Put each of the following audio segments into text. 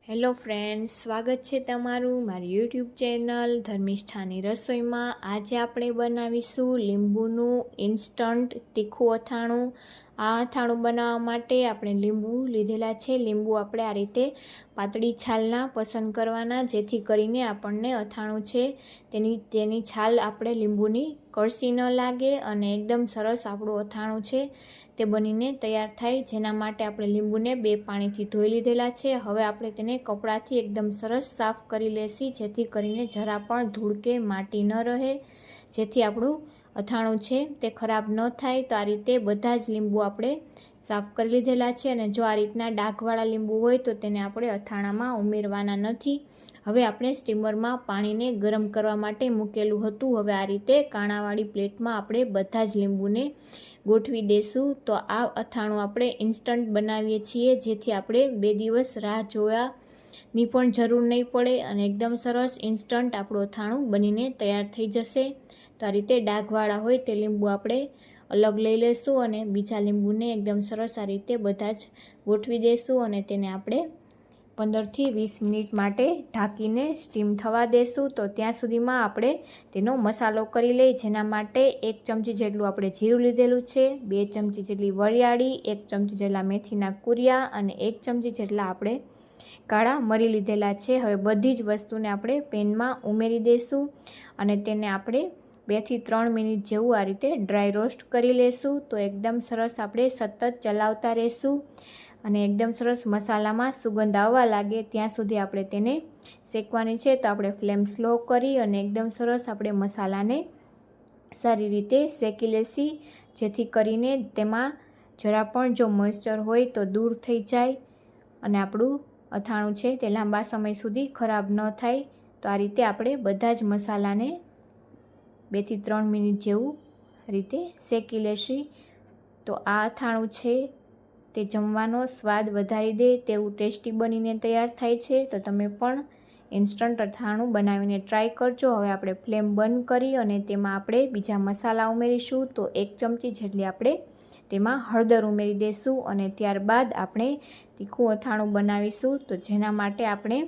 Hello friends, સ્વાગત છે તમારું મારી યુટ્યુબ ચેનલ ધર્મિષ્ઠાની રસોઈમાં। આજે આપણે બનાવીશું લીંબુનું ઇન્સ્ટન્ટ તીખું અથાણું। આ અથાણું બનાવવા માટે આપણે લીંબુ લીધેલા છે। લીંબુ આપણે આ રીતે પાતળી છાલના પસંદ કરવાના, જેથી કરીને આપણને અથાણું છે તેની છાલ આપણે લીંબુની કડસી ન લાગે અને એકદમ સરસ આપણું અથાણું છે તે બનીને તૈયાર થાય। જેના માટે આપણે લીંબુને 2 પાણીથી ધોઈ લીધેલા છે। હવે આપણે તેને કપડાથી એકદમ સરસ સાફ કરી લેશી, જેથી કરીને જરા પણ ધૂળ કે માટી ન રહે, જેથી આપણું અથાણું છે તે ખરાબ ન થાય। તો આ રીતે બધા જ લીંબુ આપણે સાફ કરી લીધેલા છે અને જો આ રીતના ડાઘવાળા લીંબુ હોય તો તેને આપણે અથાણામાં ઉમેરવાના નથી। હવે આપણે સ્ટીમરમાં પાણીને ગરમ કરવા માટે મૂકેલું હતું। હવે આ રીતે કાણાવાળી પ્લેટમાં આપણે બધા જ લીંબુને ગોઠવી દેશું। તો આ અથાણું આપણે ઇન્સ્ટન્ટ બનાવીએ છીએ, જેથી આપણે 2 દિવસ રાહ જોવાની પણ જરૂર નહીં પડે અને એકદમ સરસ ઇન્સ્ટન્ટ આપણું અથાણું બનીને તૈયાર થઈ જશે। તો આ રીતે ડાઘવાળા હોય તે લીંબુ આપણે અલગ લઈ લેશું અને બીજા લીંબુને એકદમ સરસ આ રીતે બધા જ ગોઠવી દેશું અને તેને આપણે 15 થી 20 મિનિટ માટે ઢાંકીને સ્ટીમ થવા દેશું। તો ત્યાં સુધીમાં આપણે તેનો મસાલો કરી લઈએ। જેના માટે 1 ચમચી જેટલું આપણે જીરું લીધેલું છે, 2 ચમચી જેટલી વરિયાળી, 1 ચમચી જેટલા મેથીના કુરિયા અને 1 ચમચી જેટલા આપણે કાળા મરી લીધેલા છે। હવે બધી જ વસ્તુને આપણે પેનમાં ઉમેરી દઈશું અને તેને આપણે 2 થી 3 મિનિટ જેવું આ રીતે ડ્રાય રોસ્ટ કરી લેશું। તો એકદમ સરસ આપણે સતત ચલાવતા રહેશું અને એકદમ સરસ મસાલામાં સુગંધ આવવા લાગે ત્યાં સુધી આપણે તેને શેકવાની છે। તો આપણે ફ્લેમ સ્લો કરી અને એકદમ સરસ આપણે મસાલાને સારી રીતે શેકી લેશી, જેથી કરીને તેમાં જરા પણ જો મોઇસ્ચર હોય તો દૂર થઈ જાય અને આપણું અથાણું છે તે લાંબા સમય સુધી ખરાબ ન થાય। તો આ રીતે આપણે બધા જ મસાલાને 2 થી 3 મિનિટ જેવું રીતે શેકી લેશી। તો આ અથાણું છે તે જમવાનો સ્વાદ વધારી દે તેવું ટેસ્ટી બનીને તૈયાર થાય છે। તો તમે પણ ઇન્સ્ટન્ટ અથાણું બનાવીને ટ્રાય કરજો। હવે આપણે ફ્લેમ બંધ કરી અને તેમાં આપણે બીજા મસાલા ઉમેરીશું। તો 1 ચમચી જેટલી આપણે તેમાં હળદર ઉમેરી દઈશું અને ત્યારબાદ આપણે તીખું અથાણું બનાવીશું। તો જેના માટે આપણે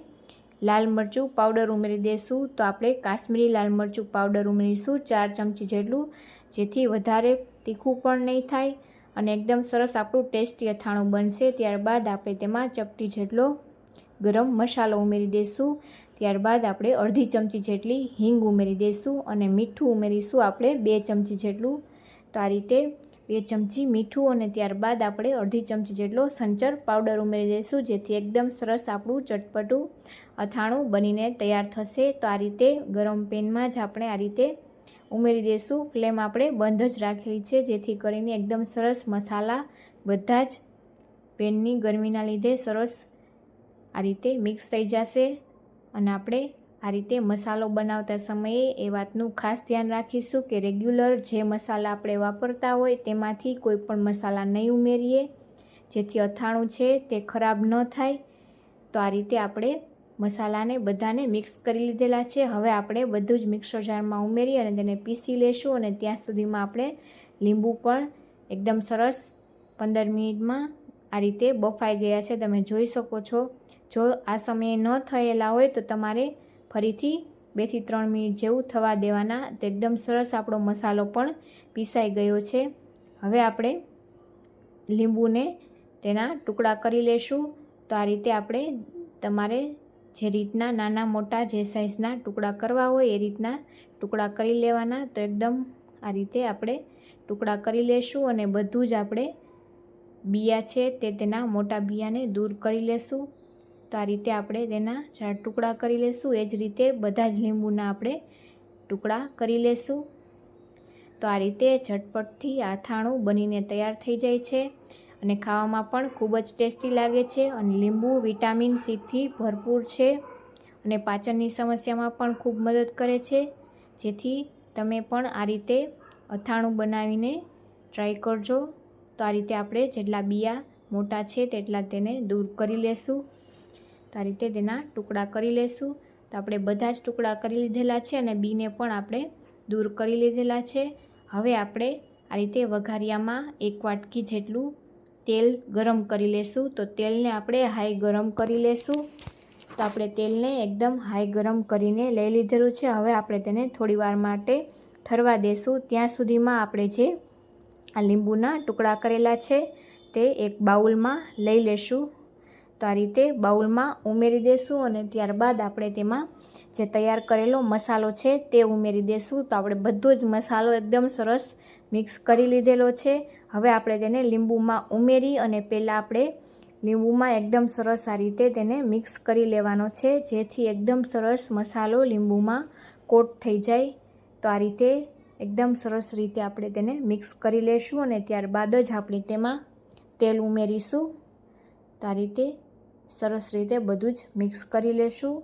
લાલ મરચું પાવડર ઉમેરી દઈશું। તો આપણે કાશ્મીરી લાલ મરચું પાવડર ઉમેરીશું 4 ચમચી જેટલું, જેથી વધારે તીખું પણ નહીં થાય અને એકદમ સરસ આપણું ટેસ્ટી અથાણું બનશે। ત્યારબાદ આપણે તેમાં ચપટી જેટલો ગરમ મસાલો ઉમેરી દઈશું। ત્યારબાદ આપણે અડધી ચમચી જેટલી હિંગ ઉમેરી દઈશું અને મીઠું ઉમેરીશું આપણે 2 ચમચી જેટલું। તો આ રીતે 2 ચમચી મીઠું અને ત્યારબાદ આપણે અડધી ચમચી જેટલો સંચર પાવડર ઉમેરી દઈશું, જેથી એકદમ સરસ આપણું ચટપટું અથાણું બનીને તૈયાર થશે। તો આ રીતે ગરમ પેનમાં જ આપણે આ રીતે ઉમેરી દઈશું। ફ્લેમ આપણે બંધ જ રાખેલી છે, જેથી કરીને એકદમ સરસ મસાલા બધા જ પેનની ગરમીના લીધે સરસ આ રીતે મિક્સ થઈ જશે। અને આપણે આ રીતે મસાલો બનાવતા સમયે એ વાતનું ખાસ ધ્યાન રાખીશું કે રેગ્યુલર જે મસાલા આપણે વાપરતા હોય તેમાંથી કોઈ પણ મસાલા નહીં ઉમેરીએ, જેથી અથાણું છે તે ખરાબ ન થાય। તો આ રીતે આપણે મસાલાને બધાને મિક્સ કરી લીધેલા છે। હવે આપણે બધું જ મિક્સર જારમાં ઉમેરી અને તેને પીસી લેશું અને ત્યાં સુધીમાં આપણે લીંબુ પણ એકદમ સરસ 15 મિનિટમાં આ રીતે બફાઈ ગયા છે, તમે જોઈ શકો છો। જો આ સમયે ન થયેલા હોય તો તમારે ફરીથી 2 થી 3 મિનિટ જેવું થવા દેવાના। તો એકદમ સરસ આપણો મસાલો પણ પીસાઈ ગયો છે। હવે આપણે લીંબુને તેના ટુકડા કરી લેશું। તો આ રીતે આપણે તમારે જે રીતના નાના મોટા જે સાઇઝના ટુકડા કરવા હોય એ રીતના ટુકડા કરી લેવાના। તો એકદમ આ રીતે આપણે ટુકડા કરી લેશું અને બધું જ આપણે બિયા છે તેના મોટા બિયાને દૂર કરી લેશું। તો આ રીતે આપણે તેના 4 ટુકડા કરી લેશું। એ જ રીતે બધા જ લીંબુના આપણે ટુકડા કરી લેશું। તો આ રીતે ઝટપટથી અથાણું બનીને તૈયાર થઈ જાય છે અને ખાવામાં પણ ખૂબ જ ટેસ્ટી લાગે છે અને લીંબુ વિટામિન સીથી ભરપૂર છે અને પાચનની સમસ્યામાં પણ ખૂબ મદદ કરે છે, જેથી તમે પણ આ રીતે અથાણું બનાવીને ટ્રાય કરજો। તો આ રીતે આપણે જેટલા બિયા મોટા છે તેટલા તેને દૂર કરી લેશું। તો આ રીતે તેના ટુકડા કરી લેશું। તો આપણે બધા જ ટુકડા કરી લીધેલા છે અને બીને પણ આપણે દૂર કરી લીધેલા છે। હવે આપણે આ રીતે વઘારિયામાં 1 વાટકી જેટલું તેલ ગરમ કરી લેશું। તો તેલને આપણે હાઈ ગરમ કરી લેશું તો આપણે તેલને એકદમ હાઈ ગરમ કરીને લઈ લીધેલું છે. હવે આપણે તેને થોડી વાર માટે ઠરવા દેશું. ત્યાં સુધીમાં આપણે જે આ લીંબુના ટુકડા કરેલા છે તે એક બાઉલમાં લઈ લેશું. તો આ રીતે બાઉલમાં ઉમેરી દેશું અને ત્યારબાદ આપણે તેમાં જે તૈયાર કરેલો મસાલો છે તે ઉમેરી દેશું. તો આપણે બધો જ મસાલો એકદમ સરસ મિક્સ કરી લીધેલો છે. હવે આપણે તેને લીંબુમાં ઉમેરી અને પહેલાં આપણે લીંબુમાં એકદમ સરસ આ રીતે તેને મિક્સ કરી લેવાનો છે, જેથી એકદમ સરસ મસાલો લીંબુમાં કોટ થઈ જાય. તો આ રીતે એકદમ સરસ રીતે આપણે તેને મિક્સ કરી લેશું અને ત્યારબાદ જ આપણે તેમાં તેલ ઉમેરીશું. તો આ રીતે સરસ રીતે બધું જ મિક્સ કરી લેશું.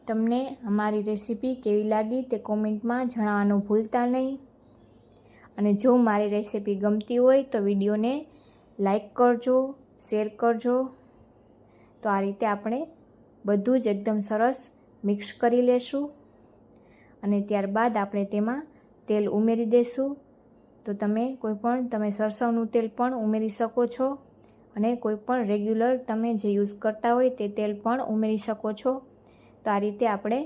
તમને અમારી રેસીપી કેવી લાગી તે કોમેન્ટમાં જણાવવાનું ભૂલતા નહીં. અને જો મારી રેસીપી ગમતી હોય તો વિડીયોને લાઈક કરજો, શેર કરજો. તો આ રીતે આપણે બધું જ એકદમ સરસ મિક્સ કરી લેશું અને ત્યારબાદ આપણે તેમાં તેલ ઉમેરી દઈશું. તો તમે સરસવનું તેલ પણ ઉમેરી શકો છો અને કોઈ પણ રેગ્યુલર તમે જે યુઝ કરતા હોય તે તેલ પણ ઉમેરી શકો છો. તો આ રીતે આપણે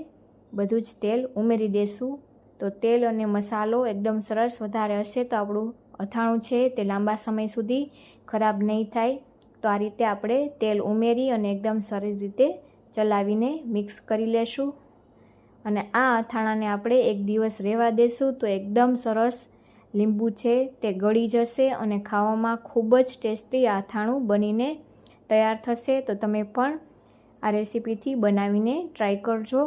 બધું જ તેલ ઉમેરી દઈશું. તો તેલ અને મસાલો એકદમ સરસ વધારે હશે તો આપણું અથાણું છે તે લાંબા સમય સુધી ખરાબ નહીં થાય. તો આ રીતે આપણે તેલ ઉમેરી અને એકદમ સરસ રીતે ચલાવીને મિક્સ કરી લેશું. અને આ અથાણાને આપણે એક દિવસ રહેવા દેશું તો એકદમ સરસ લીંબુ છે તે ગળી જશે અને ખાવામાં ખૂબ જ ટેસ્ટી આ અથાણું બનીને તૈયાર થશે. તો તમે પણ આ રેસીપીથી બનાવીને ટ્રાય કરજો.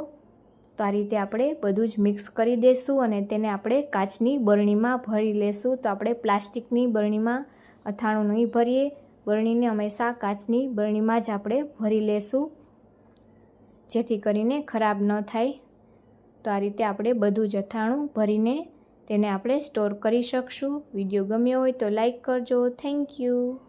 તો આ રીતે આપણે બધું જ મિક્સ કરી દઈશું અને તેને આપણે કાચની બરણીમાં ભરી લેશું. તો આપણે પ્લાસ્ટિકની બરણીમાં અથાણું નહીં ભરીએ, બરણીને હંમેશા કાચની બરણીમાં જ આપણે ભરી લેશું, જેથી કરીને ખરાબ ન થાય. તો આ રીતે આપણે બધું જ અથાણું ભરીને તેને આપણે સ્ટોર કરી શકશું. વિડીયો ગમ્યો હોય તો લાઈક કરજો. Thank you.